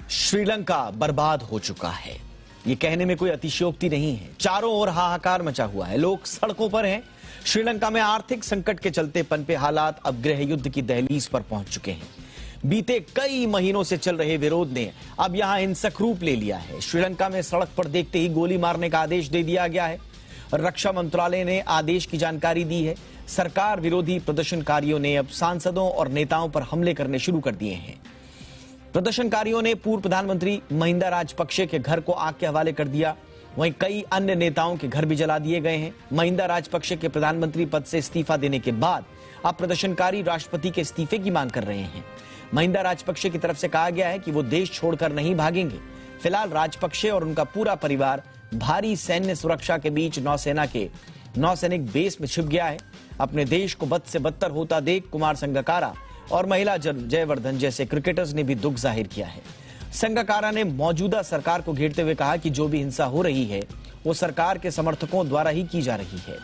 श्रीलंका बर्बाद हो चुका है, ये कहने में कोई अतिशयोक्ति नहीं है। चारों ओर हाहाकार मचा हुआ है, लोग सड़कों पर हैं। श्रीलंका में आर्थिक संकट के चलते पनपे हालात अब गृह युद्ध की दहलीज पर पहुंच चुके हैं। बीते कई महीनों से चल रहे विरोध ने अब यहां हिंसक रूप ले लिया है। श्रीलंका में सड़क पर देखते ही गोली मारने का आदेश दे दिया गया है। रक्षा मंत्रालय ने आदेश की जानकारी दी है। सरकार विरोधी प्रदर्शनकारियों ने अब सांसदों और नेताओं पर हमले करने शुरू कर दिए हैं। प्रदर्शनकारियों ने पूर्व प्रधानमंत्री महिंदा राजपक्षे के घर को आग के हवाले कर दिया। वहीं कई अन्य नेताओं के घर भी जला दिए गए हैं। महिंदा राजपक्षे के प्रधानमंत्री पद से इस्तीफा देने के बाद अब प्रदर्शनकारी राष्ट्रपति के इस्तीफे की मांग कर रहे हैं। महिंदा राजपक्षे की तरफ से कहा गया है कि वो देश छोड़कर नहीं भागेंगे। फिलहाल राजपक्षे और उनका पूरा परिवार भारी सैन्य सुरक्षा के बीच नौसेना के नौसैनिक बेस में छिप गया है। अपने देश को बद से बदतर होता देख कुमार संगकारा और महिला जयवर्धन जैसे क्रिकेटर्स ने भी दुख जाहिर किया है। संगकारा ने मौजूदा सरकार को घेरते हुए कहा कि जो भी हिंसा हो रही है वो सरकार के समर्थकों द्वारा ही की जा रही है।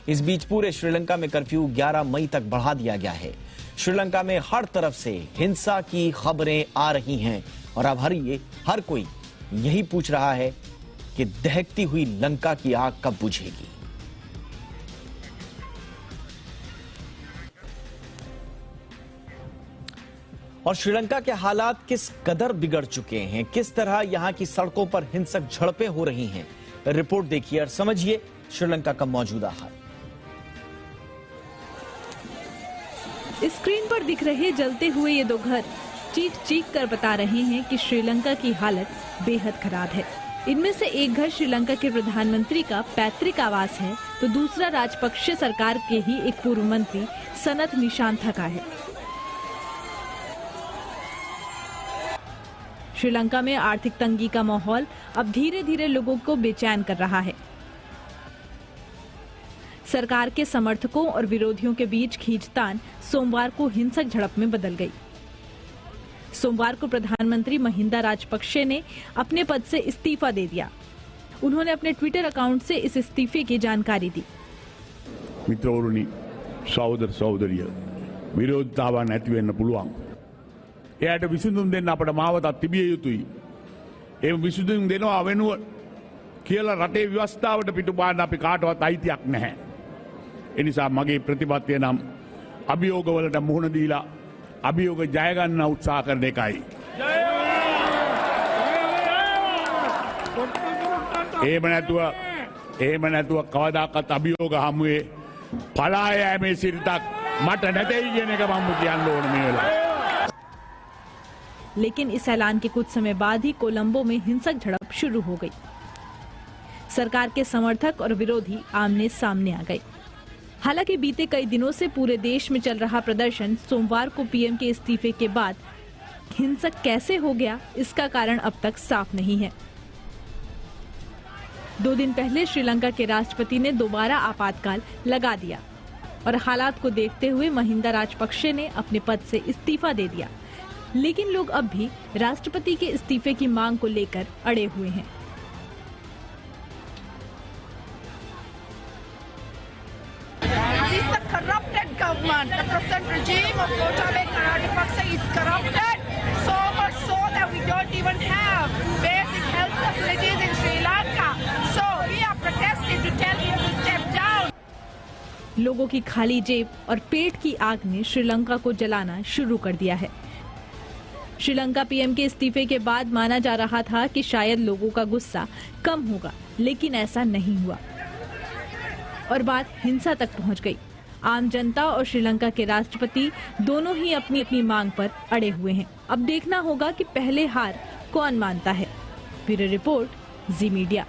इस बीच पूरे श्रीलंका में कर्फ्यू 11 मई तक बढ़ा दिया गया है। श्रीलंका में हर तरफ से हिंसा की खबरें आ रही हैं और अब हर कोई यही पूछ रहा है कि दहकती हुई लंका की आग कब बुझेगी। और श्रीलंका के हालात किस कदर बिगड़ चुके हैं, किस तरह यहां की सड़कों पर हिंसक झड़पें हो रही हैं, रिपोर्ट देखिए और समझिए श्रीलंका का मौजूदा हाल। स्क्रीन पर दिख रहे जलते हुए ये दो घर चीख कर बता रहे हैं कि श्रीलंका की हालत बेहद खराब है। इनमें से एक घर श्रीलंका के प्रधानमंत्री का पैतृक आवास है तो दूसरा राजपक्षे सरकार के ही एक पूर्व मंत्री सनत निशांथा का है। श्रीलंका में आर्थिक तंगी का माहौल अब धीरे धीरे लोगों को बेचैन कर रहा है। सरकार के समर्थकों और विरोधियों के बीच खींचतान सोमवार को हिंसक झड़प में बदल गई। सोमवार को प्रधानमंत्री महिंदा राजपक्षे ने अपने पद से इस्तीफा दे दिया। उन्होंने अपने ट्विटर अकाउंट से इस इस्तीफे की जानकारी दी। मित्रवरुनि सहोदर सहोदरिय विरोधතාවන් ඇති වෙන්න පුළුවන්. එයාට විසඳුම් දෙන්න අපට මාවතක් තිබිය යුතුයි. ඒ විසඳුම් දෙනවා වෙනුව කියලා රටේ ව්‍යවස්ථාවට පිටුපාන්න අපි කාටවත් අයිතියක් නැහැ. ඒ නිසා මගේ ප්‍රතිපත්තිය නම් අභියෝගවලට මුහුණ දීලා අභියෝග ජය ගන්න උත්සාහ කරන එකයි. එහෙම නැතුව කවදාකවත් අභියෝග හමුවේ පලා යෑමේ සිරිතක් මට නැතයි කියන එක මම කියන්න ඕන මේ වෙලාවේ. लेकिन इस ऐलान के कुछ समय बाद ही कोलंबो में हिंसक झड़प शुरू हो गई। सरकार के समर्थक और विरोधी आमने सामने आ गए। हालांकि बीते कई दिनों से पूरे देश में चल रहा प्रदर्शन सोमवार को पीएम के इस्तीफे के बाद हिंसक कैसे हो गया, इसका कारण अब तक साफ नहीं है। 2 दिन पहले श्रीलंका के राष्ट्रपति ने दोबारा आपातकाल लगा दिया और हालात को देखते हुए महिंदा राजपक्षे ने अपने पद से इस्तीफा दे दिया। लेकिन लोग अब भी राष्ट्रपति के इस्तीफे की मांग को लेकर अड़े हुए हैं। लोगों की खाली जेब और पेट की आग ने श्रीलंका को जलाना शुरू कर दिया है। श्रीलंका पीएम के इस्तीफे के बाद माना जा रहा था कि शायद लोगों का गुस्सा कम होगा, लेकिन ऐसा नहीं हुआ और बात हिंसा तक पहुंच गई। आम जनता और श्रीलंका के राष्ट्रपति दोनों ही अपनी अपनी मांग पर अड़े हुए हैं। अब देखना होगा कि पहले हार कौन मानता है। ब्यूरो रिपोर्ट, जी मीडिया।